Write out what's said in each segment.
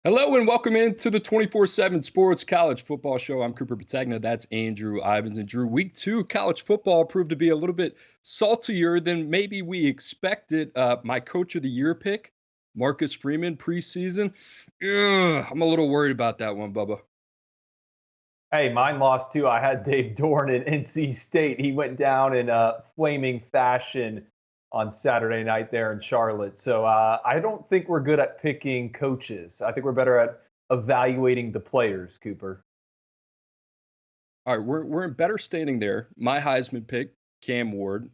Hello and welcome into the 247Sports College Football Show. I'm Cooper Petagna. That's Andrew Ivins. And Drew, week two, college football proved to be a little bit saltier than maybe we expected. My coach of the year pick, Marcus Freeman, preseason. I'm a little worried about that one, Bubba. Hey, mine lost too. I had Dave Dorn in NC State. He went down in flaming fashion on Saturday night there in Charlotte. So I don't think we're good at picking coaches. I think we're better at evaluating the players, Cooper. All right, we're in better standing there. My Heisman pick, Cam Ward,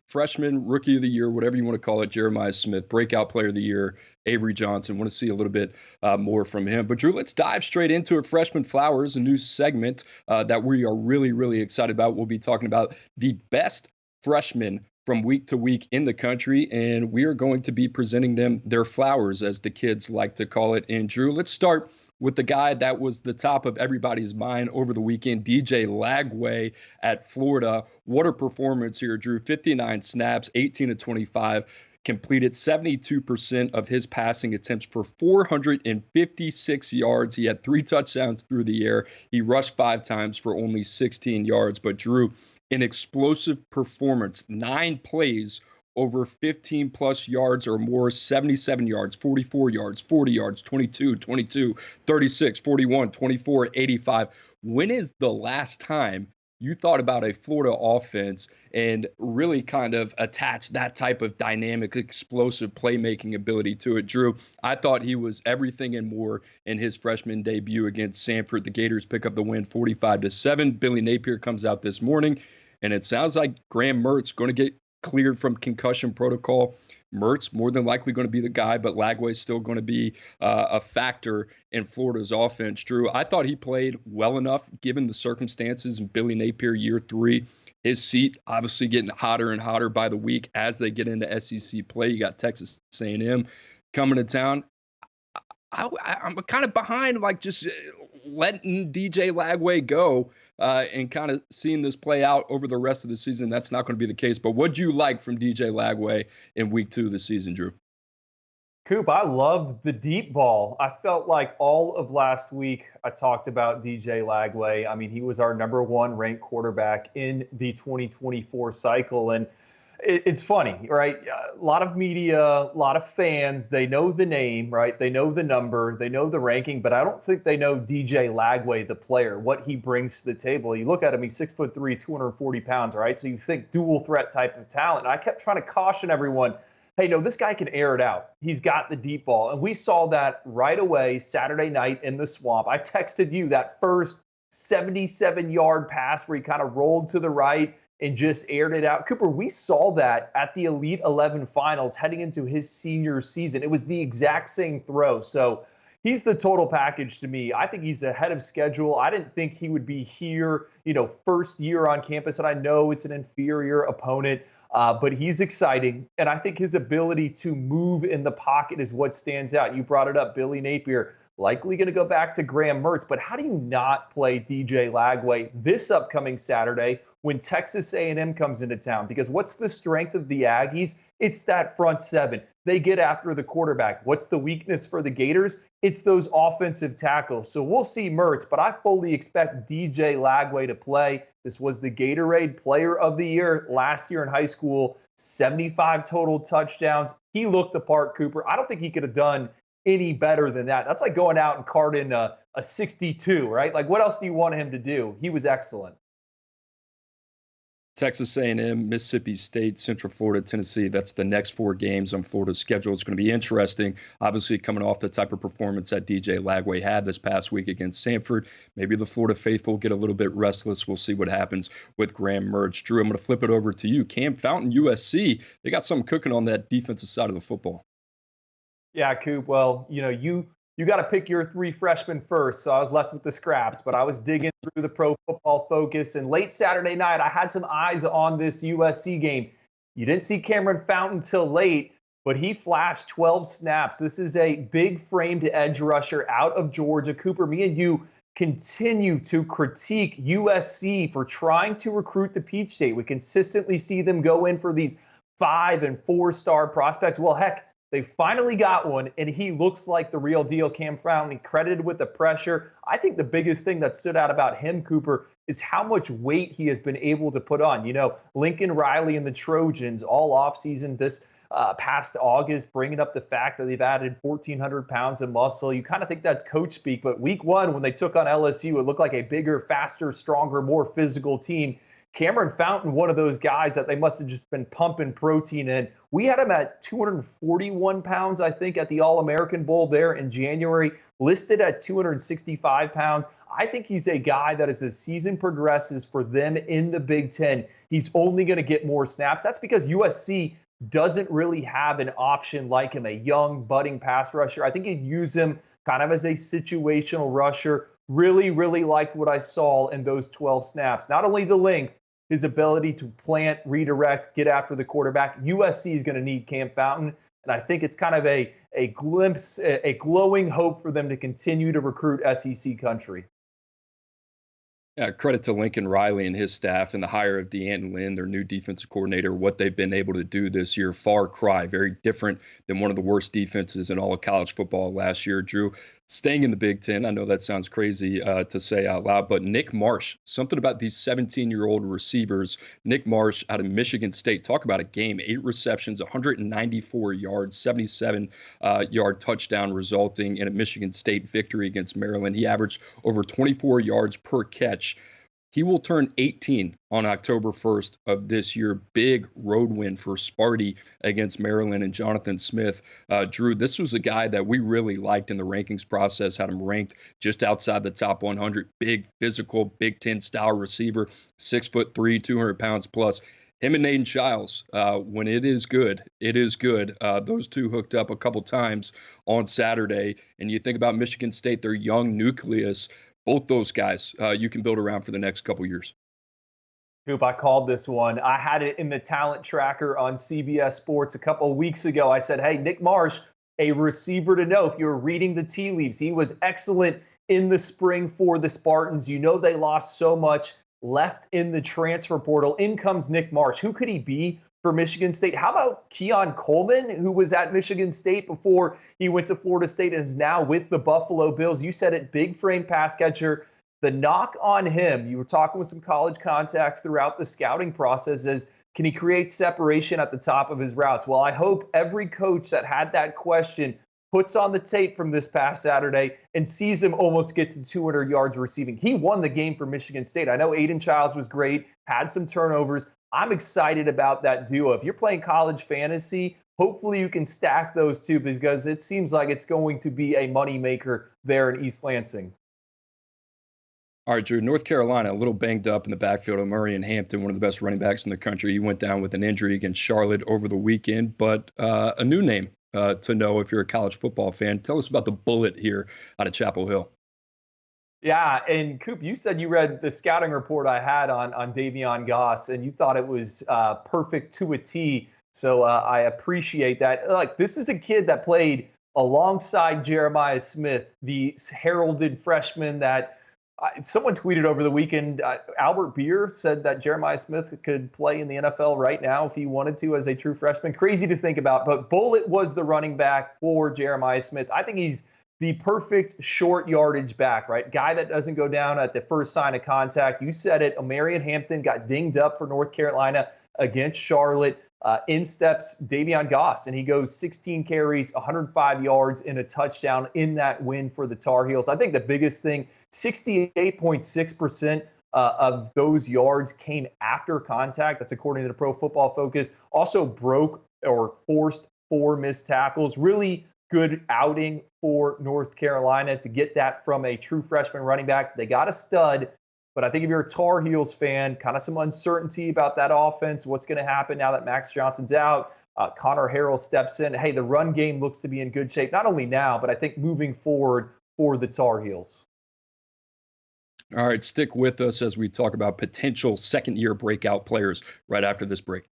freshman, rookie of the year, whatever you want to call it, Jeremiah Smith, breakout player of the year, Avery Johnson. Want to see a little bit more from him. But Drew, let's dive straight into it. Freshman Flowers, a new segment that we are really, really excited about. We'll be talking about the best freshmen from week to week in the country, and we are going to be presenting them their flowers, as the kids like to call it. And Drew, let's start with the guy that was the top of everybody's mind over the weekend, DJ Lagway at Florida. What a performance here, Drew. 59 snaps, 18 to 25, completed 72% of his passing attempts for 456 yards. He had 3 touchdowns through the air. He rushed 5 times for only 16 yards. But Drew, an explosive performance, 9 plays over 15 plus yards or more, 77 yards, 44 yards, 40 yards, 22, 22, 36, 41, 24, 85. When is the last time you thought about a Florida offense and really kind of attached that type of dynamic, explosive playmaking ability to it? Drew, I thought he was everything and more in his freshman debut against Samford. The Gators pick up the win 45-7. Billy Napier comes out this morning, and it sounds like Graham Mertz going to get cleared from concussion protocol. Mertz more than likely going to be the guy, but Lagway is still going to be a factor in Florida's offense. Drew, I thought he played well enough given the circumstances in Billy Napier year 3. His seat obviously getting hotter and hotter by the week as they get into SEC play. You got Texas A&M coming to town. I'm kind of behind, like, just letting DJ Lagway go and kind of seeing this play out over the rest of the season. That's not going to be the case. But what'd you like from DJ Lagway in week 2 of the season, Drew? Coop, I love the deep ball. I felt like all of last week I talked about DJ Lagway. I mean, he was our #1 ranked quarterback in the 2024 cycle. And it's funny, right? A lot of media, a lot of fans, they know the name, right? They know the number, they know the ranking, but I don't think they know DJ Lagway, the player, what he brings to the table. You look at him, he's 6'3", 240 pounds, right? So you think dual threat type of talent. And I kept trying to caution everyone, hey, no, this guy can air it out. He's got the deep ball. And we saw that right away Saturday night in the Swamp. I texted you that first 77-yard pass where he kind of rolled to the right and just aired it out. Cooper, we saw that at the Elite 11 finals heading into his senior season. It was the exact same throw. So he's the total package to me. I think he's ahead of schedule. I didn't think he would be here, first year on campus. And I know it's an inferior opponent, but he's exciting. And I think his ability to move in the pocket is what stands out. You brought it up, Billy Napier. Likely going to go back to Graham Mertz, but how do you not play DJ Lagway this upcoming Saturday when Texas A&M comes into town? Because what's the strength of the Aggies? It's that front seven. They get after the quarterback. What's the weakness for the Gators? It's those offensive tackles. So we'll see Mertz, but I fully expect DJ Lagway to play. This was the Gatorade Player of the Year last year in high school. 75 total touchdowns. He looked the part, Cooper. I don't think he could have done any better than that. That's like going out and carding a 62, right? Like, what else do you want him to do? He was excellent. Texas A&M, Mississippi State, Central Florida, Tennessee. That's the next 4 games on Florida's schedule. It's going to be interesting, obviously, coming off the type of performance that DJ Lagway had this past week against Samford. Maybe the Florida faithful get a little bit restless. We'll see what happens with Graham Mertz. Drew, I'm going to flip it over to you. Cam Fountain, USC, they got something cooking on that defensive side of the football. Yeah, Coop. Well, you got to pick your 3 freshmen first, so I was left with the scraps. But I was digging through the Pro Football Focus, and late Saturday night, I had some eyes on this USC game. You didn't see Cameron Fountain till late, but he flashed 12 snaps. This is a big-framed edge rusher out of Georgia. Cooper, me and you continue to critique USC for trying to recruit the Peach State. We consistently see them go in for these 5- and 4-star prospects. Well, heck, They finally got one, and he looks like the real deal. Cam Fountain, credited with the pressure. I think the biggest thing that stood out about him, Cooper, is how much weight he has been able to put on. You know, Lincoln Riley and the Trojans all offseason this past August, bringing up the fact that they've added 1,400 pounds of muscle. You kind of think that's coach speak, but week one, when they took on LSU, it looked like a bigger, faster, stronger, more physical team. Cameron Fountain, one of those guys that they must have just been pumping protein in. We had him at 241 pounds, I think, at the All-American Bowl there in January, listed at 265 pounds. I think he's a guy that as the season progresses for them in the Big Ten, he's only going to get more snaps. That's because USC doesn't really have an option like him, a young, budding pass rusher. I think you'd use him kind of as a situational rusher. Really, really like what I saw in those 12 snaps. Not only the length, his ability to plant, redirect, get after the quarterback. USC is going to need Cam Fountain, and I think it's kind of a glimpse, a glowing hope for them to continue to recruit SEC country. Yeah, credit to Lincoln Riley and his staff and the hire of Deanton Lynn, their new defensive coordinator, what they've been able to do this year. Far cry, very different than one of the worst defenses in all of college football last year. Drew, staying in the Big Ten, I know that sounds crazy to say out loud, but Nick Marsh, something about these 17-year-old receivers. Nick Marsh out of Michigan State, talk about a game, 8 receptions, 194 yards, 77-yard touchdown, resulting in a Michigan State victory against Maryland. He averaged over 24 yards per catch. He will turn 18 on October 1st of this year. Big road win for Sparty against Maryland and Jonathan Smith. Drew, this was a guy that we really liked in the rankings process, had him ranked just outside the top 100. Big, physical, Big Ten style receiver, 6'3", 200 pounds plus. Him and Naden Childs, when it is good, it is good. Those two hooked up a couple times on Saturday. And you think about Michigan State, their young nucleus. Both those guys you can build around for the next couple years. Coop, I called this one. I had it in the talent tracker on CBS Sports a couple of weeks ago. I said, hey, Nick Marsh, a receiver to know. If you were reading the tea leaves, he was excellent in the spring for the Spartans. You know they lost so much, left in the transfer portal. In comes Nick Marsh. Who could he be for Michigan State? How about Keon Coleman, who was at Michigan State before he went to Florida State and is now with the Buffalo Bills? You said it, big frame pass catcher. The knock on him, you were talking with some college contacts throughout the scouting process, is can he create separation at the top of his routes? Well, I hope every coach that had that question puts on the tape from this past Saturday and sees him almost get to 200 yards receiving. He won the game for Michigan State. I know Aiden Childs was great, had some turnovers. I'm excited about that duo. If you're playing college fantasy, hopefully you can stack those two because it seems like it's going to be a moneymaker there in East Lansing. All right, Drew, North Carolina, a little banged up in the backfield. Murray and Hampton, one of the best running backs in the country. He went down with an injury against Charlotte over the weekend, but a new name to know if you're a college football fan. Tell us about the bullet here out of Chapel Hill. Yeah, and Coop, you said you read the scouting report I had on Davion Goss, and you thought it was perfect to a T. So I appreciate that. Like, this is a kid that played alongside Jeremiah Smith, the heralded freshman that someone tweeted over the weekend. Albert Beer said that Jeremiah Smith could play in the NFL right now if he wanted to as a true freshman. Crazy to think about, but Bullitt was the running back for Jeremiah Smith. I think he's the perfect short yardage back, right? Guy that doesn't go down at the first sign of contact. You said it. Omarion Hampton got dinged up for North Carolina against Charlotte. In steps Davion Goss, and he goes 16 carries, 105 yards, and a touchdown in that win for the Tar Heels. I think the biggest thing, 68.6% of those yards came after contact. That's according to the Pro Football Focus. Also broke or forced 4 missed tackles. Really good outing for North Carolina to get that from a true freshman running back. They got a stud, but I think if you're a Tar Heels fan, kind of some uncertainty about that offense, what's going to happen now that Max Johnson's out. Connor Harrell steps in. Hey, the run game looks to be in good shape, not only now, but I think moving forward for the Tar Heels. All right, stick with us as we talk about potential second-year breakout players right after this break.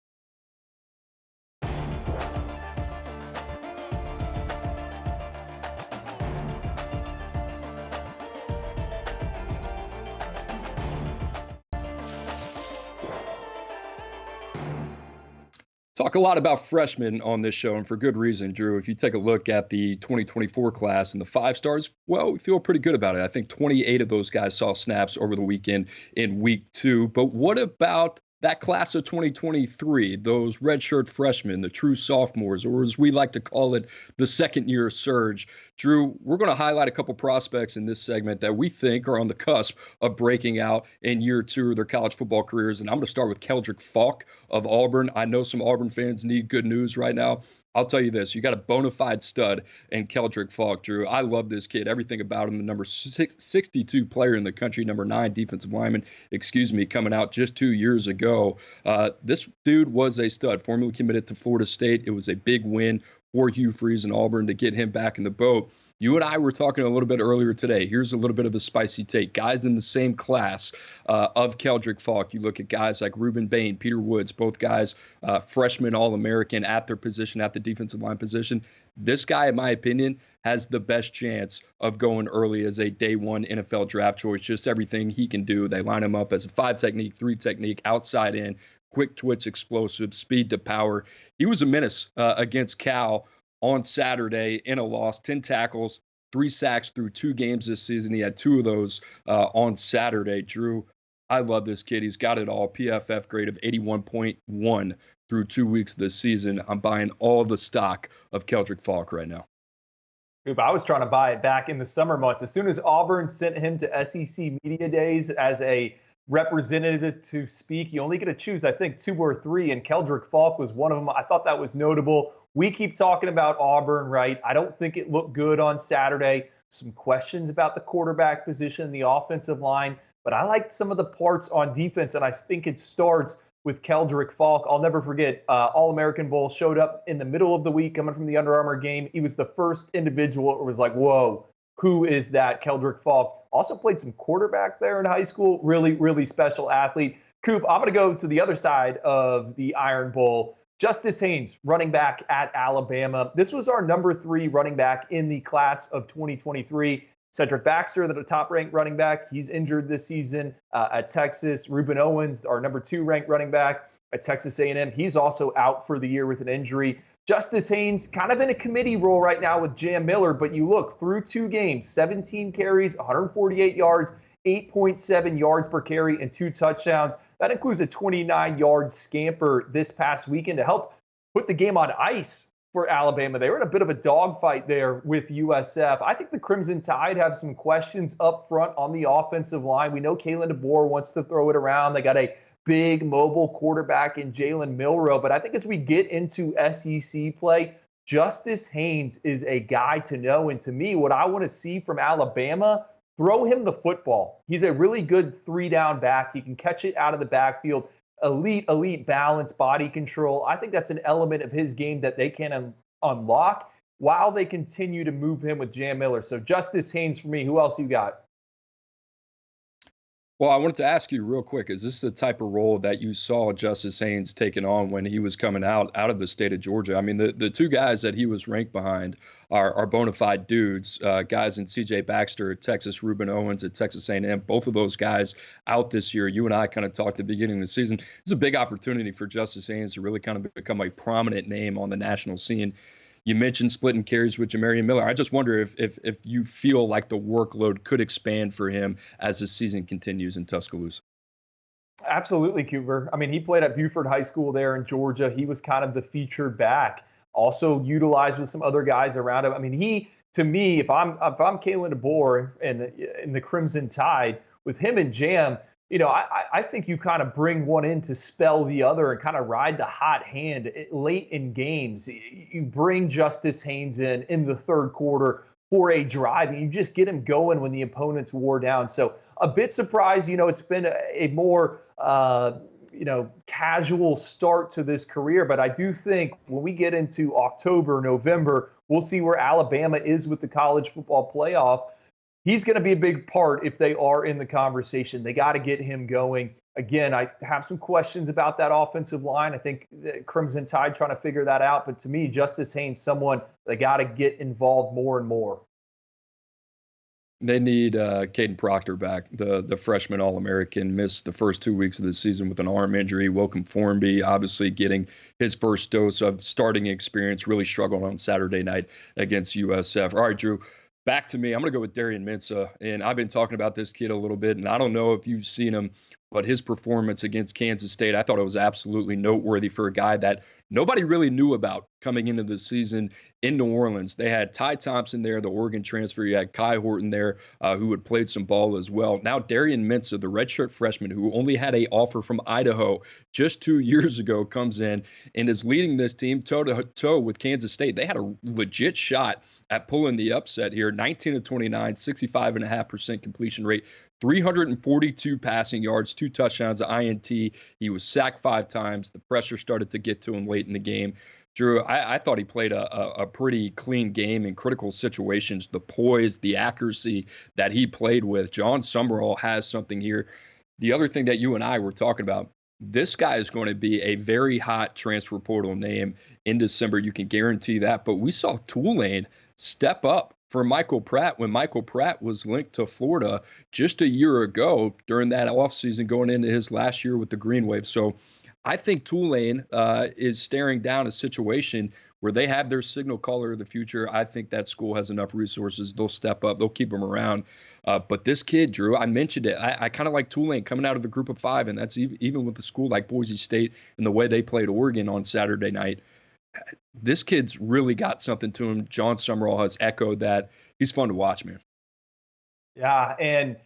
Talk a lot about freshmen on this show, and for good reason, Drew. If you take a look at the 2024 class and the five stars, well, we feel pretty good about it. I think 28 of those guys saw snaps over the weekend in week 2. But what about that class of 2023, those redshirt freshmen, the true sophomores, or as we like to call it, the second year surge? Drew, we're going to highlight a couple prospects in this segment that we think are on the cusp of breaking out in year 2 of their college football careers. And I'm going to start with Keldrick Falk of Auburn. I know some Auburn fans need good news right now. I'll tell you this, you got a bona fide stud in Keldrick Falk, Drew. I love this kid. Everything about him, the number 62 player in the country, number 9 defensive lineman, coming out just 2 years ago. This dude was a stud, formerly committed to Florida State. It was a big win for Hugh Freeze and Auburn to get him back in the boat. You and I were talking a little bit earlier today. Here's a little bit of a spicy take. Guys in the same class of Keldrick Falk. You look at guys like Reuben Bain, Peter Woods, both guys freshmen All-American at their position, at the defensive line position. This guy, in my opinion, has the best chance of going early as a day 1 NFL draft choice. Just everything he can do. They line him up as a 5 technique, 3 technique, outside in, quick twitch, explosive, speed to power. He was a menace against Cal on Saturday in a loss, 10 tackles, 3 sacks through 2 games this season. He had 2 of those on Saturday. Drew, I love this kid. He's got it all. PFF grade of 81.1 through 2 weeks this season. I'm buying all the stock of Keldrick Falk right now. I was trying to buy it back in the summer months. As soon as Auburn sent him to SEC Media Days as a representative to speak, you only get to choose, I think, 2 or 3, and Keldrick Falk was one of them. I thought that was notable. We keep talking about Auburn, right? I don't think it looked good on Saturday. Some questions about the quarterback position, the offensive line, but I liked some of the parts on defense, and I think it starts with Keldrick Falk. I'll never forget, All-American Bowl showed up in the middle of the week coming from the Under Armour game. He was the first individual who was like, whoa, who is that? Keldrick Falk. Also played some quarterback there in high school. Really, really special athlete. Coop, I'm going to go to the other side of the Iron Bowl. Justice Haynes, running back at Alabama. This was our number 3 running back in the class of 2023. Cedric Baxter, the top-ranked running back, he's injured this season at Texas. Reuben Owens, our number 2 ranked running back at Texas A&M, he's also out for the year with an injury. Justice Haynes kind of in a committee role right now with Jam Miller, but you look through 2 games, 17 carries, 148 yards, 8.7 yards per carry, and 2 touchdowns. That includes a 29-yard scamper this past weekend to help put the game on ice for Alabama. They were in a bit of a dogfight there with USF. I think the Crimson Tide have some questions up front on the offensive line. We know Kalen DeBoer wants to throw it around. They got a big mobile quarterback in Jalen Milroe. But I think as we get into SEC play, Justice Haynes is a guy to know. And to me, what I want to see from Alabama, throw him the football. He's a really good 3-down back. He can catch it out of the backfield. Elite balance, body control. I think that's an element of his game that they can unlock while they continue to move him with Jam Miller. So Justice Haynes for me. Who else you got? Well, I wanted to ask you real quick, is this the type of role that you saw Justice Haynes taking on when he was coming out of the state of Georgia? I mean, the 2 guys that he was ranked behind are bona fide dudes, guys in C.J. Baxter at Texas, Reuben Owens at Texas A&M. Both of those guys out this year. You and I kind of talked at the beginning of the season. It's a big opportunity for Justice Haynes to really kind of become a prominent name on the national scene. You mentioned splitting carries with Jamarian Miller. I just wonder if you feel like the workload could expand for him as the season continues in Tuscaloosa. Absolutely, Cooper. I mean, he played at Buford High School there in Georgia. He was kind of the featured back, also utilized with some other guys around him. I mean, to me, if I'm Kalen DeBoer and the Crimson Tide, with him and Jam, I think you kind of bring one in to spell the other and kind of ride the hot hand late in games. You bring Justice Haynes in the 3rd quarter for a drive, and you just get him going when the opponents wore down. So a bit surprised, it's been a more, casual start to this career. But I do think when we get into October, November, we'll see where Alabama is with the college football playoff. He's going to be a big part if they are in the conversation. They got to get him going. Again, I have some questions about that offensive line. I think the Crimson Tide trying to figure that out. But to me, Justice Haynes, someone they got to get involved more and more. They need Caden Proctor back, the freshman All-American. Missed the first 2 weeks of the season with an arm injury. Welcome Formby, obviously getting his first dose of starting experience. Really struggled on Saturday night against USF. All right, Drew, back to me. I'm going to go with Darian Mensah, and I've been talking about this kid a little bit, and I don't know if you've seen him, but his performance against Kansas State, I thought it was absolutely noteworthy for a guy that nobody really knew about coming into the season in New Orleans. They had Ty Thompson there, the Oregon transfer. You had Kai Horton there, who had played some ball as well. Now Darian Mensah, the redshirt freshman who only had an offer from Idaho just 2 years ago, comes in and is leading this team toe-to-toe with Kansas State. They had a legit shot at pulling the upset here. 19 of 29, 65.5% completion rate, 342 passing yards, 2 touchdowns, INT. He was sacked 5 times. The pressure started to get to him late in the game. Drew, I thought he played a pretty clean game in critical situations. The poise, the accuracy that he played with. John Summerall has something here. The other thing that you and I were talking about, this guy is going to be a very hot transfer portal name in December. You can guarantee that. But we saw Tulane step up for Michael Pratt when Michael Pratt was linked to Florida just a year ago during that offseason going into his last year with the Green Wave. So I think Tulane is staring down a situation where they have their signal caller of the future. I think that school has enough resources. They'll step up. They'll keep him around. But this kid, Drew, I mentioned it. I kind of like Tulane coming out of the group of 5, and that's even with a school like Boise State and the way they played Oregon on Saturday night. This kid's really got something to him. John Summerall has echoed that. He's fun to watch, man. Yeah, and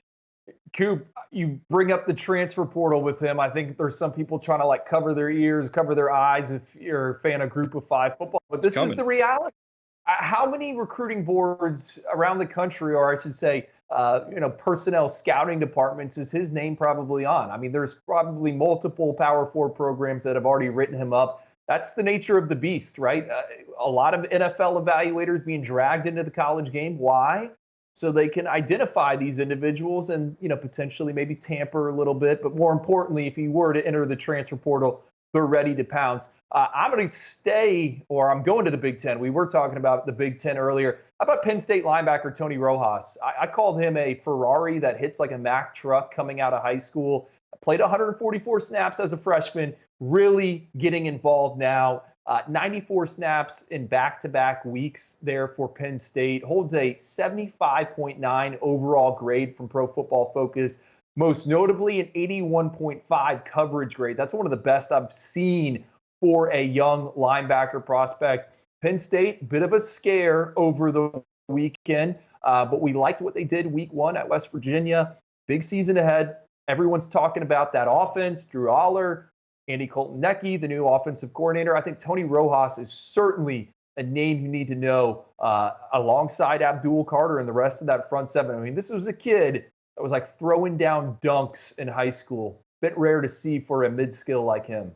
Coop, you bring up the transfer portal with him. I think there's some people trying to like cover their ears, cover their eyes if you're a fan of Group of 5 football. But this is the reality. How many recruiting boards around the country, or I should say, personnel scouting departments, is his name probably on? I mean, there's probably multiple Power 4 programs that have already written him up. That's the nature of the beast, right? A lot of NFL evaluators being dragged into the college game. Why? So they can identify these individuals and, potentially maybe tamper a little bit. But more importantly, if he were to enter the transfer portal, they're ready to pounce. I'm going to the Big Ten. We were talking about the Big Ten earlier. How about Penn State linebacker Tony Rojas? I called him a Ferrari that hits like a Mack truck coming out of high school. Played 144 snaps as a freshman, really getting involved now. 94 snaps in back-to-back weeks there for Penn State. Holds a 75.9 overall grade from Pro Football Focus. Most notably, an 81.5 coverage grade. That's one of the best I've seen for a young linebacker prospect. Penn State, bit of a scare over the weekend, but we liked what they did week 1 at West Virginia. Big season ahead. Everyone's talking about that offense. Drew Aller, Andy Colton-Necky, the new offensive coordinator. I think Tony Rojas is certainly a name you need to know alongside Abdul Carter and the rest of that front 7. I mean, this was a kid that was like throwing down dunks in high school. Bit rare to see for a mid-skill like him.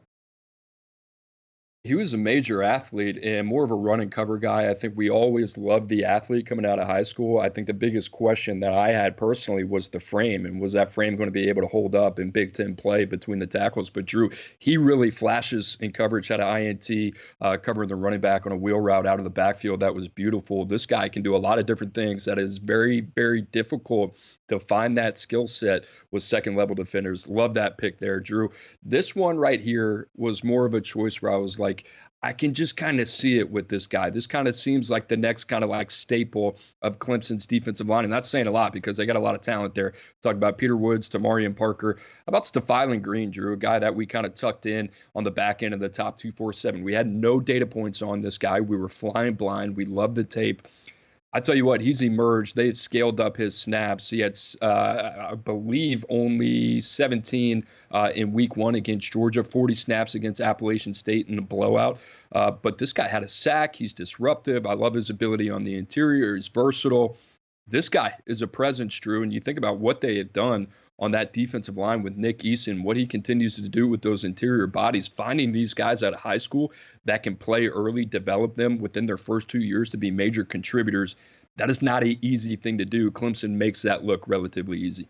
He was a major athlete and more of a run and cover guy. I think we always loved the athlete coming out of high school. I think the biggest question that I had personally was the frame, and was that frame going to be able to hold up in Big Ten play between the tackles? But Drew, he really flashes in coverage, had an INT, covering the running back on a wheel route out of the backfield. That was beautiful. This guy can do a lot of different things. That is very, very difficult to find that skill set with second-level defenders. Love that pick there, Drew. This one right here was more of a choice where I was like, I can just kind of see it with this guy. This kind of seems like the next kind of like staple of Clemson's defensive line. And that's saying a lot because they got a lot of talent there. Talk about Peter Woods, Tamarian Parker. How about Stephylan Green, Drew, a guy that we kind of tucked in on the back end of the top 247. We had no data points on this guy. We were flying blind. We loved the tape. I tell you what, he's emerged. They've scaled up his snaps. He had, I believe, only 17 in week 1 against Georgia, 40 snaps against Appalachian State in a blowout. But this guy had a sack. He's disruptive. I love his ability on the interior. He's versatile. This guy is a presence, Drew. And you think about what they had done on that defensive line with Nick Eason, what he continues to do with those interior bodies, finding these guys out of high school that can play early, develop them within their first 2 years to be major contributors. That is not an easy thing to do. Clemson makes that look relatively easy.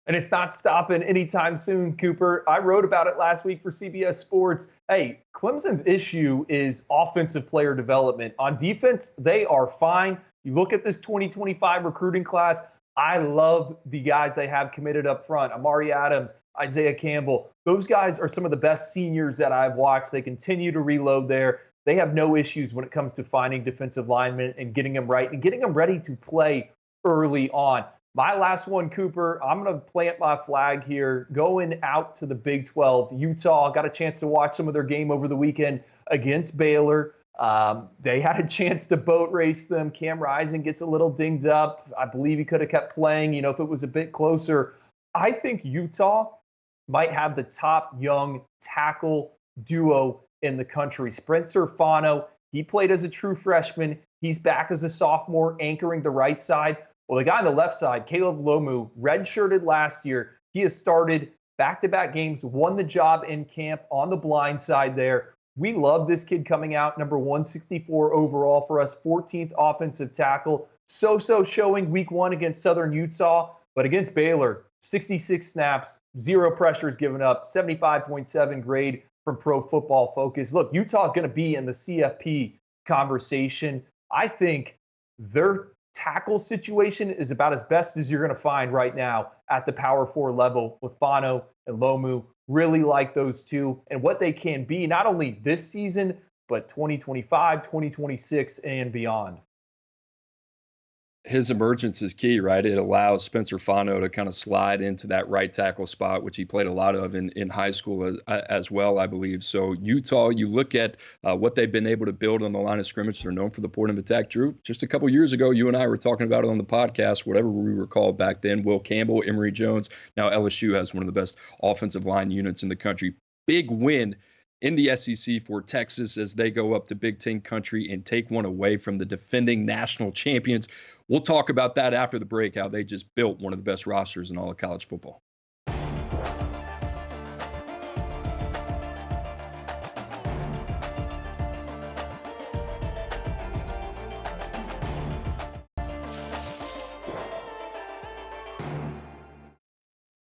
And it's not stopping anytime soon, Cooper. I wrote about it last week for CBS Sports. Hey, Clemson's issue is offensive player development. On defense, they are fine. You look at this 2025 recruiting class, I love the guys they have committed up front. Amari Adams, Isaiah Campbell. Those guys are some of the best seniors that I've watched. They continue to reload there. They have no issues when it comes to finding defensive linemen and getting them right and getting them ready to play early on. My last one, Cooper, I'm going to plant my flag here. Going out to the Big 12, Utah. Got a chance to watch some of their game over the weekend against Baylor. They had a chance to boat race them. Cam Rising gets a little dinged up. I believe he could have kept playing, if it was a bit closer. I think Utah might have the top young tackle duo in the country. Spencer Fano, he played as a true freshman. He's back as a sophomore, anchoring the right side. Well, the guy on the left side, Caleb Lomu, redshirted last year. He has started back-to-back games, won the job in camp on the blind side there. We love this kid coming out, number 164 overall for us, 14th offensive tackle. So-so showing week 1 against Southern Utah, but against Baylor, 66 snaps, 0 pressures given up, 75.7 grade from Pro Football Focus. Look, Utah is going to be in the CFP conversation. I think their tackle situation is about as best as you're going to find right now at the Power 4 level with Fano and Lomu. Really like those two and what they can be, not only this season, but 2025, 2026, and beyond. His emergence is key, right? It allows Spencer Fano to kind of slide into that right tackle spot, which he played a lot of in high school as well, I believe. So Utah, you look at what they've been able to build on the line of scrimmage. They're known for the point of attack. Drew, just a couple years ago, you and I were talking about it on the podcast, whatever we were called back then. Will Campbell, Emory Jones. Now LSU has one of the best offensive line units in the country. Big win in the SEC for Texas as they go up to Big Ten country and take one away from the defending national champions. We'll talk about that after the break, how they just built one of the best rosters in all of college football.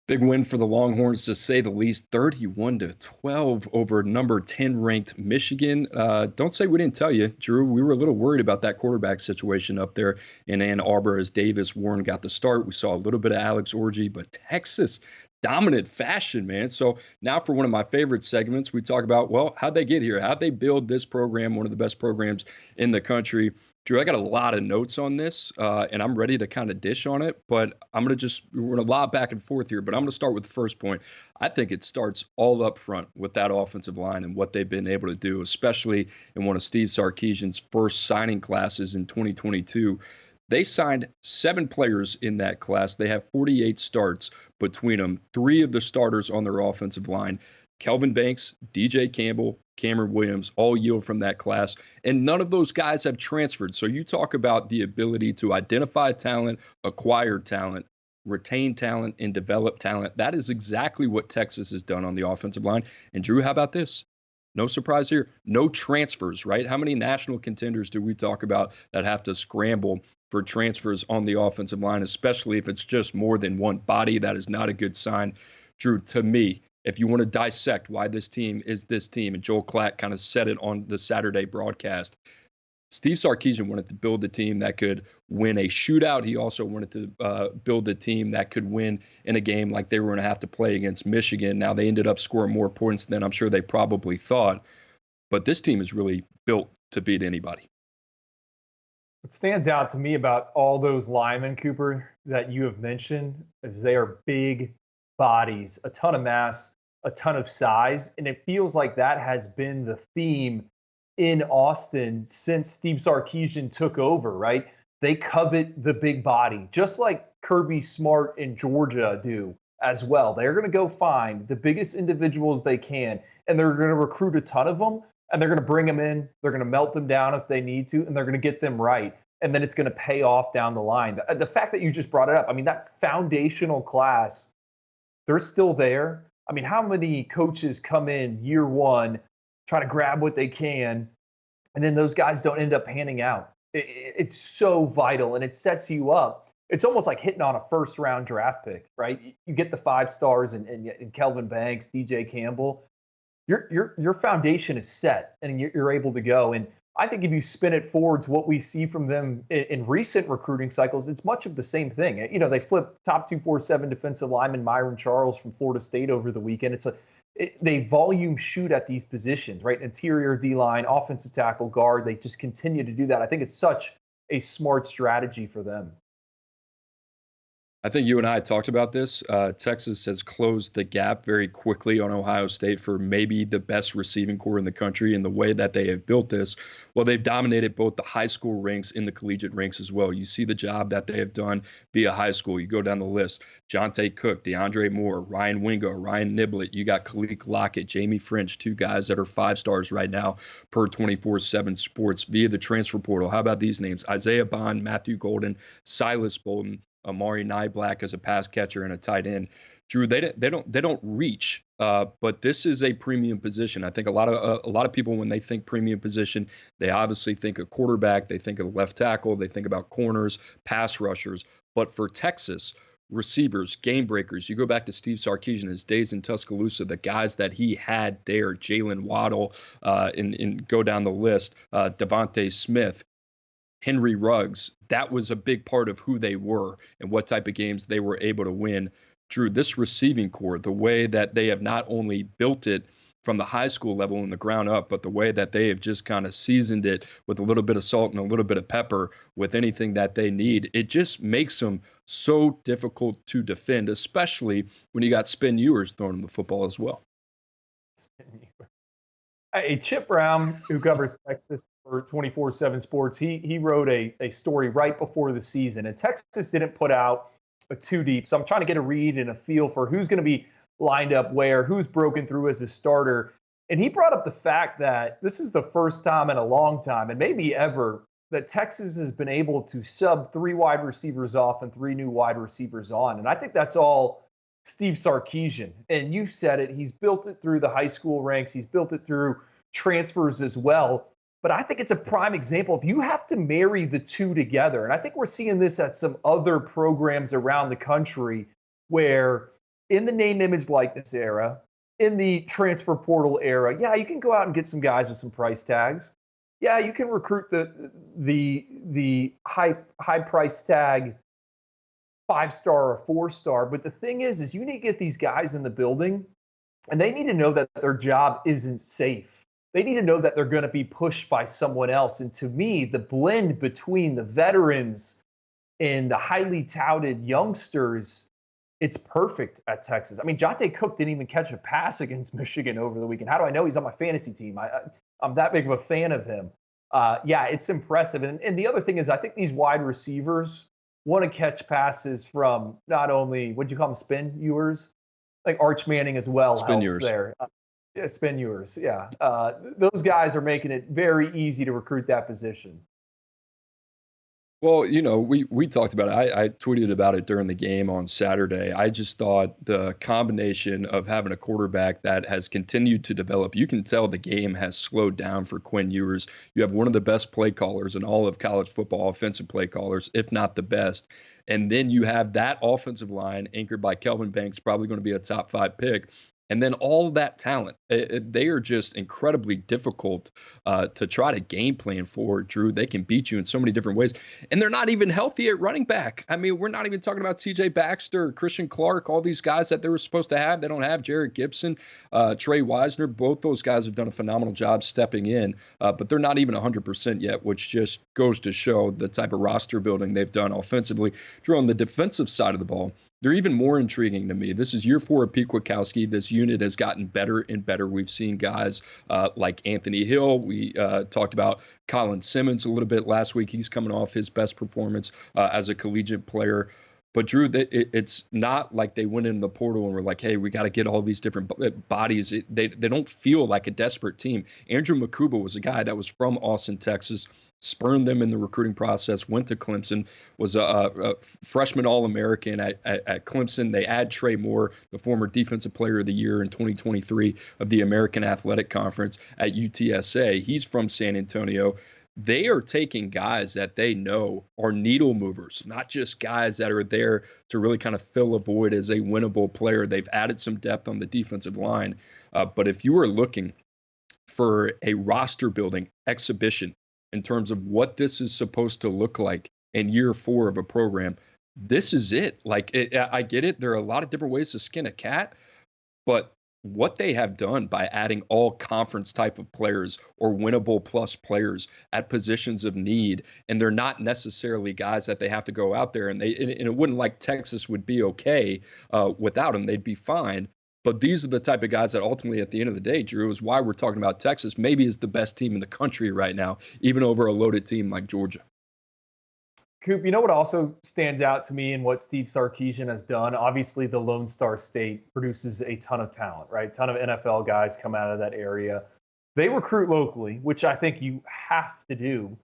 Big win for the Longhorns, to say the least, 31-12 over number 10 ranked Michigan. Don't say we didn't tell you, Drew. We were a little worried about that quarterback situation up there in Ann Arbor as Davis Warren got the start. We saw a little bit of Alex Orji, but Texas, dominant fashion, man. So now for one of my favorite segments, we talk about, well, how'd they get here? How'd they build this program, one of the best programs in the country? Drew, I got a lot of notes on this, and I'm ready to kind of dish on it, but we're going to lob back and forth here, but I'm going to start with the first point. I think it starts all up front with that offensive line and what they've been able to do, especially in one of Steve Sarkisian's first signing classes in 2022. They signed 7 players in that class. They have 48 starts between them. 3 of the starters on their offensive line, Kelvin Banks, DJ Campbell, Cameron Williams, all yield from that class. And none of those guys have transferred. So you talk about the ability to identify talent, acquire talent, retain talent, and develop talent. That is exactly what Texas has done on the offensive line. And Drew, how about this? No surprise here. No transfers, right? How many national contenders do we talk about that have to scramble for transfers on the offensive line, especially if it's just more than one body? That is not a good sign. Drew, to me, if you want to dissect why this team is this team, and Joel Klatt kind of said it on the Saturday broadcast, Steve Sarkisian wanted to build a team that could win a shootout. He also wanted to build a team that could win in a game like they were going to have to play against Michigan. Now, they ended up scoring more points than I'm sure they probably thought, but this team is really built to beat anybody. What stands out to me about all those linemen, Cooper, that you have mentioned is they are big bodies, a ton of mass, a ton of size. And it feels like that has been the theme in Austin since Steve Sarkisian took over, right? They covet the big body, just like Kirby Smart in Georgia do as well. They're going to go find the biggest individuals they can, and they're going to recruit a ton of them, and they're going to bring them in. They're going to melt them down if they need to, and they're going to get them right. And then it's going to pay off down the line. The fact that you just brought it up, I mean, that foundational class, they're still there. I mean, how many coaches come in year one, try to grab what they can, and then those guys don't end up panning out? It's so vital, and it sets you up. It's almost like hitting on a first-round draft pick, right? You get the 5 stars and Kelvin Banks, DJ Campbell. Your foundation is set, and you're able to go. And I think if you spin it forward to what we see from them in recent recruiting cycles, it's much of the same thing. You know, they flipped top 247 defensive lineman Myron Charles from Florida State over the weekend. They volume shoot at these positions, right? Interior D line, offensive tackle, guard. They just continue to do that. I think it's such a smart strategy for them. I think you and I talked about this. Texas has closed the gap very quickly on Ohio State for maybe the best receiving core in the country. And the way that they have built this, well, they've dominated both the high school ranks and the collegiate ranks as well. You see the job that they have done via high school. You go down the list: Jonte Cook, DeAndre Moore, Ryan Wingo, Ryan Niblett. You got Khalil Lockett, Jamie French, two guys that are 5 stars right now per 247 Sports via the transfer portal. How about these names? Isaiah Bond, Matthew Golden, Silas Bolden, Amari Nyblack as a pass catcher and a tight end. Drew, they don't reach, but this is a premium position. I think a lot of people, when they think premium position, they obviously think of quarterback, they think of left tackle, they think about corners, pass rushers. But for Texas, receivers, game breakers, you go back to Steve Sarkisian, his days in Tuscaloosa, the guys that he had there: Jalen Waddle, and go down the list, Devontae Smith, Henry Ruggs. That was a big part of who they were and what type of games they were able to win. Drew, this receiving core, the way that they have not only built it from the high school level in the ground up, but the way that they have just kind of seasoned it with a little bit of salt and a little bit of pepper with anything that they need, it just makes them so difficult to defend, especially when you got Spin Ewers throwing them the football as well. Hey, Chip Brown, who covers Texas for 247 Sports, he wrote a story right before the season, and Texas didn't put out a two deep. So I'm trying to get a read and a feel for who's going to be lined up where, who's broken through as a starter. And he brought up the fact that this is the first time in a long time, and maybe ever, that Texas has been able to sub 3 wide receivers off and 3 new wide receivers on. And I think that's all Steve Sarkisian. And you said it, he's built it through the high school ranks. He's built it through transfers as well. But I think it's a prime example. If you have to marry the two together, and I think we're seeing this at some other programs around the country, where in the name, image, likeness era, in the transfer portal era, yeah, you can go out and get some guys with some price tags. Yeah, you can recruit the high price tag 5-star or 4-star. But the thing is you need to get these guys in the building, and they need to know that their job isn't safe. They need to know that they're going to be pushed by someone else. And to me, the blend between the veterans and the highly touted youngsters, it's perfect at Texas. I mean, Jonte Cook didn't even catch a pass against Michigan over the weekend. How do I know? He's on my fantasy team. I'm that big of a fan of him. Yeah, it's impressive. And the other thing is, I think these wide receivers want to catch passes from not only, what do you call them, spin ewers? Like Arch Manning as well spin helps ewers there. Yeah, spin ewers. Yeah. Those guys are making it very easy to recruit that position. Well, we talked about it. I tweeted about it during the game on Saturday. I just thought the combination of having a quarterback that has continued to develop, you can tell the game has slowed down for Quinn Ewers. You have one of the best play callers in all of college football, offensive play callers, if not the best. And then you have that offensive line anchored by Kelvin Banks, probably going to be a top 5 pick. And then all that talent, they are just incredibly difficult to try to game plan for, Drew. They can beat you in so many different ways. And they're not even healthy at running back. I mean, we're not even talking about C.J. Baxter, Christian Clark, all these guys that they were supposed to have. They don't have Jared Gibson, Trey Wisner. Both those guys have done a phenomenal job stepping in, but they're not even 100% yet, which just goes to show the type of roster building they've done offensively. Drew, on the defensive side of the ball, they're even more intriguing to me. This is year 4 of Pete Kwiatkowski. This unit has gotten better and better. We've seen guys like Anthony Hill. We talked about Colin Simmons a little bit last week. He's coming off his best performance as a collegiate player. But, Drew, it's not like they went in the portal and were like, hey, we got to get all these different bodies. They don't feel like a desperate team. Andrew Makuba was a guy that was from Austin, Texas, spurned them in the recruiting process, went to Clemson, was a freshman All-American at Clemson. They add Trey Moore, the former Defensive Player of the Year in 2023 of the American Athletic Conference at UTSA. He's from San Antonio. They are taking guys that they know are needle movers, not just guys that are there to really kind of fill a void as a winnable player. They've added some depth on the defensive line. But if you were looking for a roster building exhibition in terms of what this is supposed to look like in year 4 of a program. This is it. Like, I get it. There are a lot of different ways to skin a cat, but what they have done by adding all conference type of players or winnable plus players at positions of need, and they're not necessarily guys that they have to go out there and it wouldn't like Texas would be okay without them. They'd be fine. But these are the type of guys that ultimately, at the end of the day, Drew, is why we're talking about Texas maybe is the best team in the country right now, even over a loaded team like Georgia. Coop, you know what also stands out to me in what Steve Sarkisian has done? Obviously, the Lone Star State produces a ton of talent, right? A ton of NFL guys come out of that area. They recruit locally, which I think you have to do.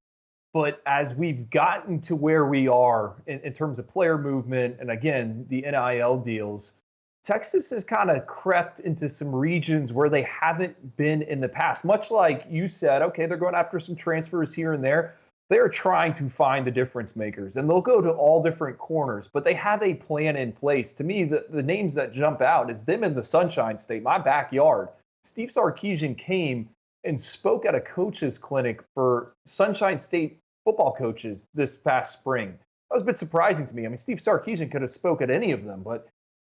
But as we've gotten to where we are in terms of player movement and, again, the NIL deals, Texas has kind of crept into some regions where they haven't been in the past. Much like you said, okay, they're going after some transfers here and there. They're trying to find the difference makers, and they'll go to all different corners, but they have a plan in place. To me, the names that jump out is them in the Sunshine State, my backyard. Steve Sarkisian came and spoke at a coaches clinic for Sunshine State football coaches this past spring. That was a bit surprising to me. I mean, Steve Sarkisian could have spoke at any of them, but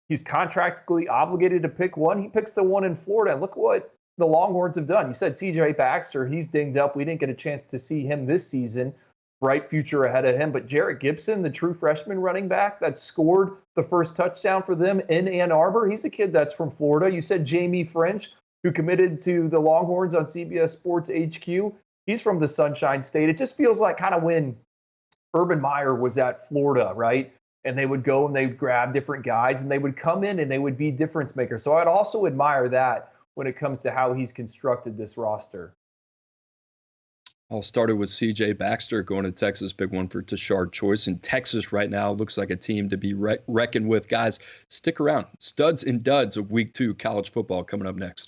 he's contractually obligated to pick one. He picks the one in Florida, and look what the Longhorns have done. You said C.J. Baxter, he's dinged up. We didn't get a chance to see him this season. Bright future ahead of him. But Jarrett Gibson, the true freshman running back that scored the first touchdown for them in Ann Arbor, he's a kid that's from Florida. You said Jamie French, who committed to the Longhorns on CBS Sports HQ. He's from the Sunshine State. It just feels like kind of when Urban Meyer was at Florida, right? And they would go and they'd grab different guys and they would come in and they would be difference makers. So I'd also admire that when it comes to how he's constructed this roster. All started with C.J. Baxter going to Texas, big one for Tashard Choice. And Texas right now looks like a team to be reckoned with. Guys, stick around. Studs and duds of week 2 college football coming up next.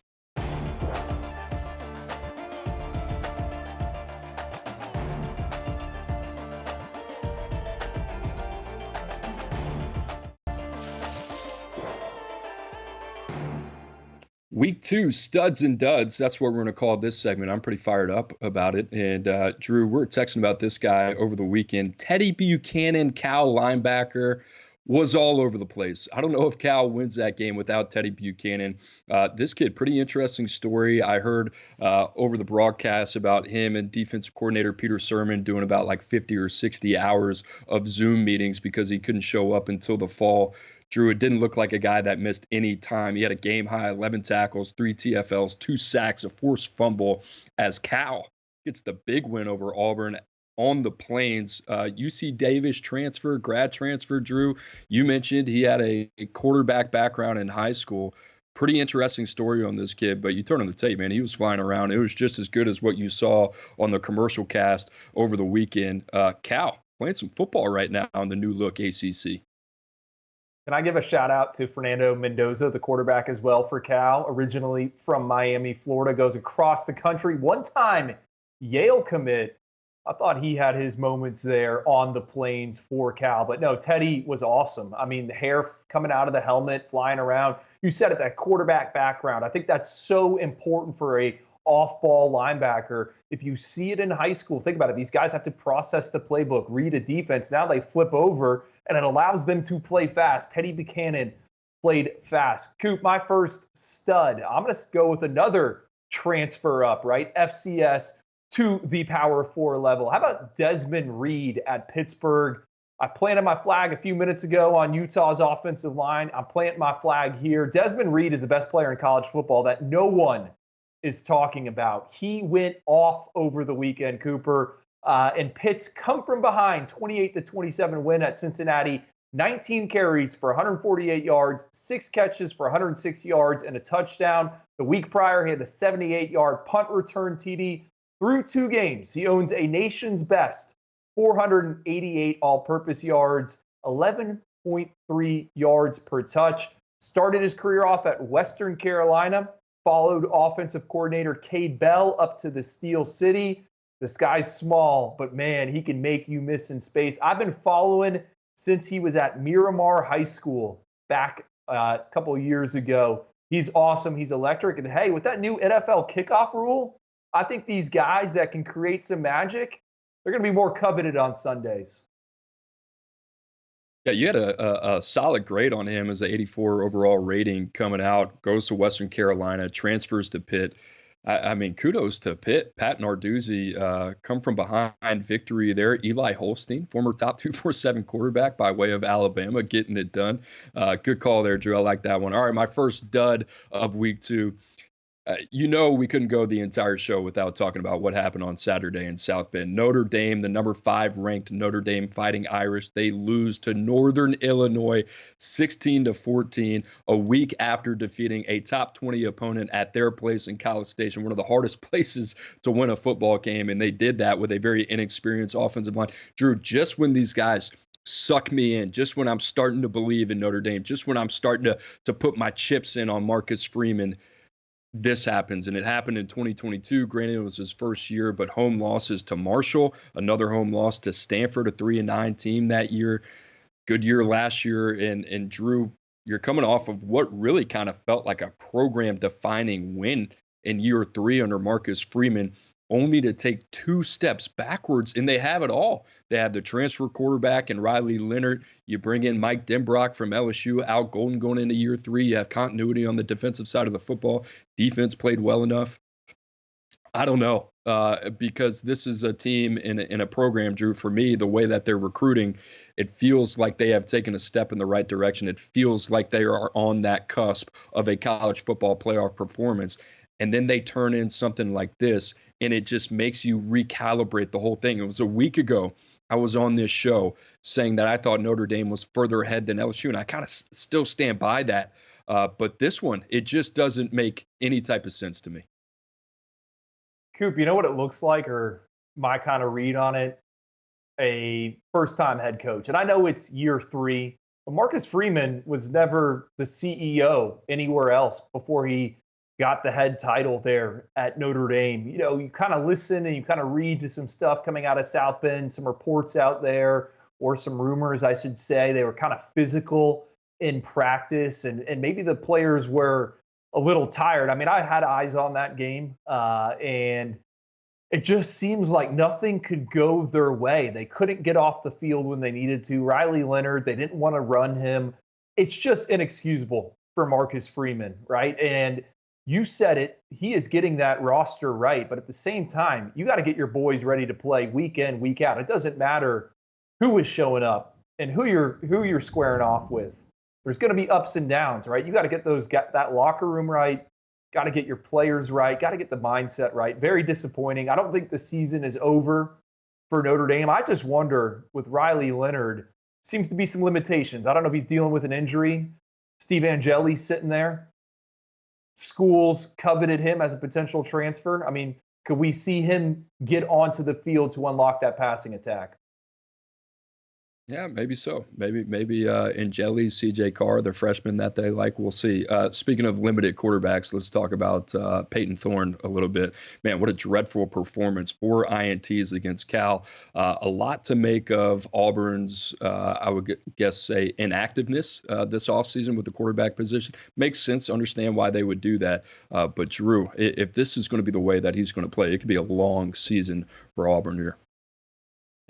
Week 2, studs and duds. That's what we're going to call this segment. I'm pretty fired up about it. And Drew, we're texting about this guy over the weekend. Teddy Buchanan, Cal linebacker, was all over the place. I don't know if Cal wins that game without Teddy Buchanan. This kid, pretty interesting story. I heard over the broadcast about him and defensive coordinator Peter Sermon doing about like 50 or 60 hours of Zoom meetings because he couldn't show up until the fall. Drew, it didn't look like a guy that missed any time. He had a game-high 11 tackles, 3 TFLs, 2 sacks, a forced fumble as Cal gets the big win over Auburn on the Plains. UC Davis transfer, grad transfer, Drew. You mentioned he had a quarterback background in high school. Pretty interesting story on this kid, but you turn on the tape, man, he was flying around. It was just as good as what you saw on the commercial cast over the weekend. Cal playing some football right now on the new look ACC. Can I give a shout out to Fernando Mendoza, the quarterback as well for Cal, originally from Miami, Florida, goes across the country. One time Yale commit. I thought he had his moments there on the Plains for Cal. But no, Teddy was awesome. I mean, the hair coming out of the helmet, flying around. You said it, that quarterback background. I think that's so important for a off-ball linebacker. If you see it in high school, think about it. These guys have to process the playbook, read a defense. Now they flip over, and it allows them to play fast. Teddy Buchanan played fast. Coop, my first stud. I'm going to go with another transfer up, right? FCS to the Power 4 level. How about Desmond Reed at Pittsburgh? I planted my flag a few minutes ago on Utah's offensive line. I'm planting my flag here. Desmond Reed is the best player in college football that no one is talking about. He went off over the weekend, Cooper. And Pitt's come from behind, 28-27 win at Cincinnati. 19 carries for 148 yards, 6 catches for 106 yards, and a touchdown. The week prior, he had a 78-yard punt return TD. Through 2 games, he owns a nation's best 488 all-purpose yards, 11.3 yards per touch. Started his career off at Western Carolina, followed offensive coordinator Cade Bell up to the Steel City. This guy's small, but man, he can make you miss in space. I've been following since he was at Miramar High School back a couple of years ago. He's awesome. He's electric. And hey, with that new NFL kickoff rule, I think these guys that can create some magic, they're going to be more coveted on Sundays. Yeah, you had a solid grade on him as an 84 overall rating coming out. Goes to Western Carolina, transfers to Pitt. I mean, kudos to Pitt. Pat Narduzzi come from behind victory there. Eli Holstein, former top 247 quarterback by way of Alabama, getting it done. Good call there, Drew. I like that one. All right, my first dud of week 2. We couldn't go the entire show without talking about what happened on Saturday in South Bend. Notre Dame, the number 5 ranked Notre Dame Fighting Irish, they lose to Northern Illinois 16-14 a week after defeating a top 20 opponent at their place in College Station, one of the hardest places to win a football game. And they did that with a very inexperienced offensive line. Drew, just when these guys suck me in, just when I'm starting to believe in Notre Dame, just when I'm starting to put my chips in on Marcus Freeman, this happens. And it happened in 2022. Granted, it was his first year, but home losses to Marshall, another home loss to Stanford, a 3-9 team that year. Good year last year. And Drew, you're coming off of what really kind of felt like a program defining win in year 3 under Marcus Freeman, only to take 2 steps backwards, and they have it all. They have the transfer quarterback and Riley Leonard. You bring in Mike Denbrock from LSU, Al Golden going into year 3. You have continuity on the defensive side of the football. Defense played well enough. I don't know, because this is a team in a program, Drew, for me, the way that they're recruiting, it feels like they have taken a step in the right direction. It feels like they are on that cusp of a college football playoff performance. And then they turn in something like this, and it just makes you recalibrate the whole thing. It was a week ago I was on this show saying that I thought Notre Dame was further ahead than LSU, and I kind of still stand by that. But this one, it just doesn't make any type of sense to me. Coop, you know what it looks like, or my kind of read on it? A first-time head coach. And I know it's year 3, but Marcus Freeman was never the CEO anywhere else before he got the head title there at Notre Dame. You kind of listen and you kind of read to some stuff coming out of South Bend, some reports out there, or some rumors, I should say. They were kind of physical in practice, and maybe the players were a little tired. I mean, I had eyes on that game, and it just seems like nothing could go their way. They couldn't get off the field when they needed to. Riley Leonard, they didn't want to run him. It's just inexcusable for Marcus Freeman, right? And you said it, he is getting that roster right. But at the same time, you got to get your boys ready to play week in, week out. It doesn't matter who is showing up and who you're squaring off with. There's going to be ups and downs, right? You got to get that locker room right. Got to get your players right. Got to get the mindset right. Very disappointing. I don't think the season is over for Notre Dame. I just wonder, with Riley Leonard, seems to be some limitations. I don't know if he's dealing with an injury. Steve Angeli's sitting there. Schools coveted him as a potential transfer. I mean, could we see him get onto the field to unlock that passing attack? Yeah, maybe so. Maybe Angeli, CJ Carr, the freshman that they like. We'll see. Speaking of limited quarterbacks, let's talk about Peyton Thorne a little bit. Man, what a dreadful performance. 4 INTs against Cal. A lot to make of Auburn's, I would guess, say, inactiveness this offseason with the quarterback position. Makes sense. Understand why they would do that. But Drew, if this is going to be the way that he's going to play, it could be a long season for Auburn here.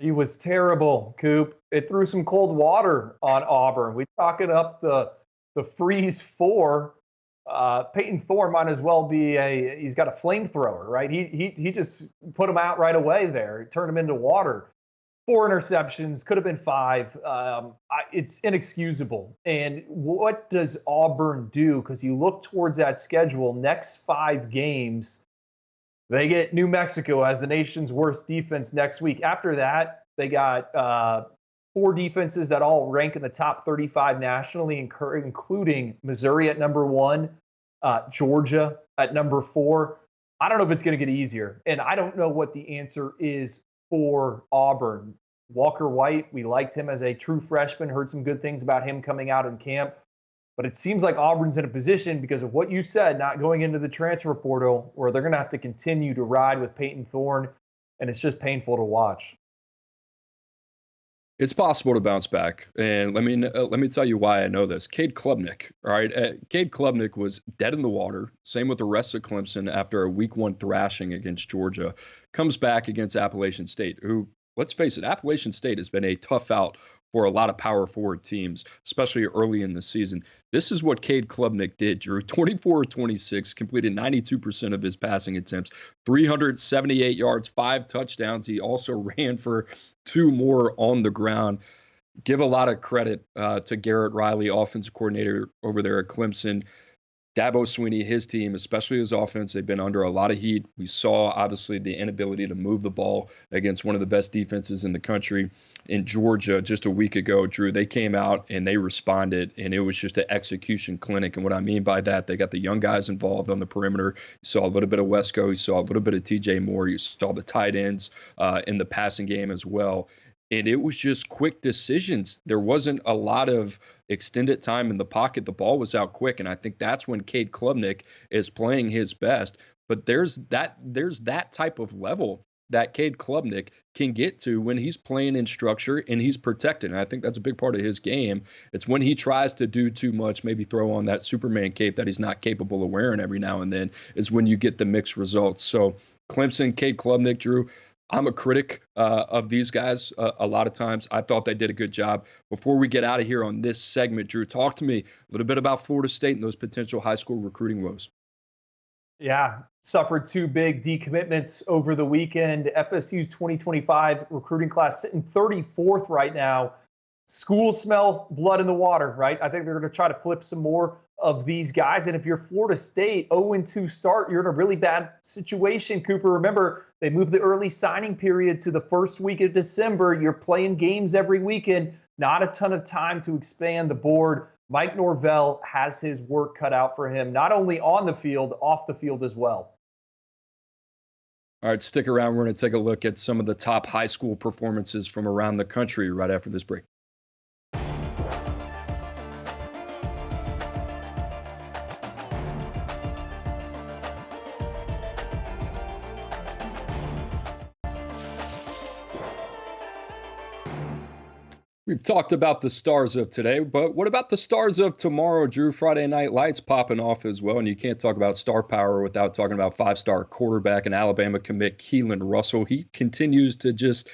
He was terrible, Coop. It threw some cold water on Auburn. We talking up the freeze 4. Peyton Thorne might as well be he's got a flamethrower, right? He just put him out right away there. He turned him into water. 4 interceptions, could have been 5. It's inexcusable. And what does Auburn do? Because you look towards that schedule, next 5 games, they get New Mexico as the nation's worst defense next week. After that, they got 4 defenses that all rank in the top 35 nationally, including Missouri at number 1, Georgia at number 4. I don't know if it's going to get easier, and I don't know what the answer is for Auburn. Walker White, we liked him as a true freshman, heard some good things about him coming out in camp. But it seems like Auburn's in a position, because of what you said, not going into the transfer portal, where they're going to have to continue to ride with Peyton Thorne, and it's just painful to watch. It's possible to bounce back, and let me tell you why I know this. Cade Klubnik, all right? Cade Klubnik was dead in the water. Same with the rest of Clemson after a week 1 thrashing against Georgia. Comes back against Appalachian State, who let's face it, Appalachian State has been a tough out for a lot of power forward teams, especially early in the season. This is what Cade Klubnik did, Drew. 24-26, completed 92% of his passing attempts, 378 yards, 5 touchdowns. He also ran for 2 more on the ground. Give a lot of credit to Garrett Riley, offensive coordinator over there at Clemson. Dabo Swinney, his team, especially his offense, they've been under a lot of heat. We saw, obviously, the inability to move the ball against one of the best defenses in the country in Georgia just a week ago. Drew, they came out and they responded, and it was just an execution clinic. And what I mean by that, they got the young guys involved on the perimeter. You saw a little bit of Wesco. You saw a little bit of TJ Moore. You saw the tight ends in the passing game as well. And it was just quick decisions. There wasn't a lot of extended time in the pocket. The ball was out quick. And I think that's when Cade Klubnik is playing his best. But there's that type of level that Cade Klubnik can get to when he's playing in structure and he's protected. And I think that's a big part of his game. It's when he tries to do too much, maybe throw on that Superman cape that he's not capable of wearing every now and then, is when you get the mixed results. So Clemson, Cade Klubnik, Drew, I'm a critic of these guys a lot of times. I thought they did a good job. Before we get out of here on this segment, Drew, talk to me a little bit about Florida State and those potential high school recruiting woes. Yeah, suffered 2 big decommitments over the weekend. FSU's 2025 recruiting class sitting 34th right now. Schools smell blood in the water, right? I think they're going to try to flip some more of these guys. And if you're Florida State, 0-2 start, you're in a really bad situation, Cooper. Remember, they moved the early signing period to the first week of December. You're playing games every weekend. Not a ton of time to expand the board. Mike Norvell has his work cut out for him, not only on the field, off the field as well. All right, stick around. We're going to take a look at some of the top high school performances from around the country right after this break. We've talked about the stars of today, but what about the stars of tomorrow, Drew? Friday Night Lights popping off as well, and you can't talk about star power without talking about 5-star quarterback and Alabama commit Keelan Russell. He continues to just,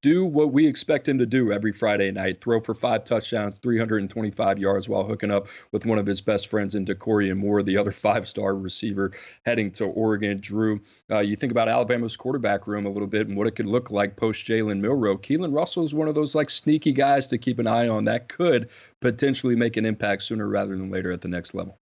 do what we expect him to do every Friday night, throw for 5 touchdowns, 325 yards while hooking up with one of his best friends in Decorian Moore, the other 5-star receiver heading to Oregon. Drew, you think about Alabama's quarterback room a little bit and what it could look like post Jalen Milroe. Keelan Russell is one of those sneaky guys to keep an eye on that could potentially make an impact sooner rather than later at the next level.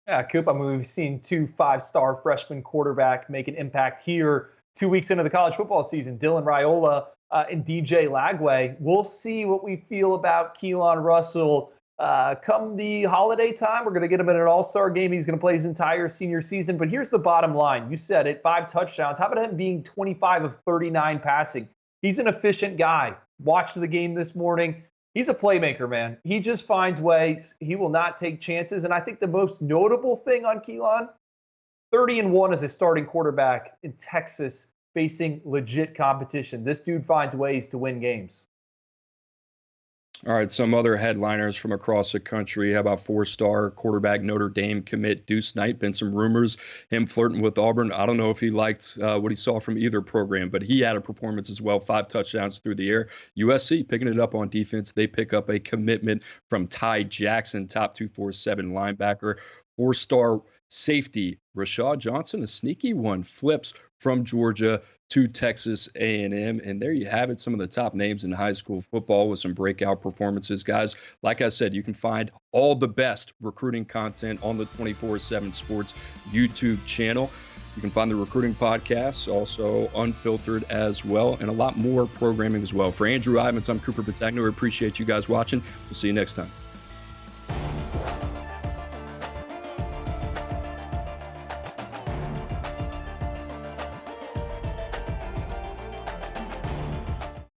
Yeah, Coop, we've seen 2 5-star freshman quarterback make an impact here 2 weeks into the college football season. Dylan Raiola and DJ Lagway. We'll see what we feel about Keelan Russell come the holiday time. We're going to get him in an all-star game. He's going to play his entire senior season. But here's the bottom line. You said it, 5 touchdowns. How about him being 25 of 39 passing? He's an efficient guy. Watched the game this morning. He's a playmaker, man. He just finds ways. He will not take chances. And I think the most notable thing on Keelan, 30-1 as a starting quarterback in Texas facing legit competition. This dude finds ways to win games. All right, some other headliners from across the country. How about 4-star quarterback Notre Dame commit Deuce Knight? Been some rumors, him flirting with Auburn. I don't know if he liked what he saw from either program, but he had a performance as well, 5 touchdowns through the air. USC picking it up on defense. They pick up a commitment from Ty Jackson, top 247 linebacker. 4-star safety Rashad Johnson, a sneaky one, flips from Georgia to Texas A&M. And there you have it, some of the top names in high school football with some breakout performances. Guys, like I said, you can find all the best recruiting content on the 247 Sports YouTube channel. You can find the recruiting podcasts, also unfiltered as well, and a lot more programming as well. For Andrew Ivins, I'm Cooper Petagna. We appreciate you guys watching. We'll see you next time.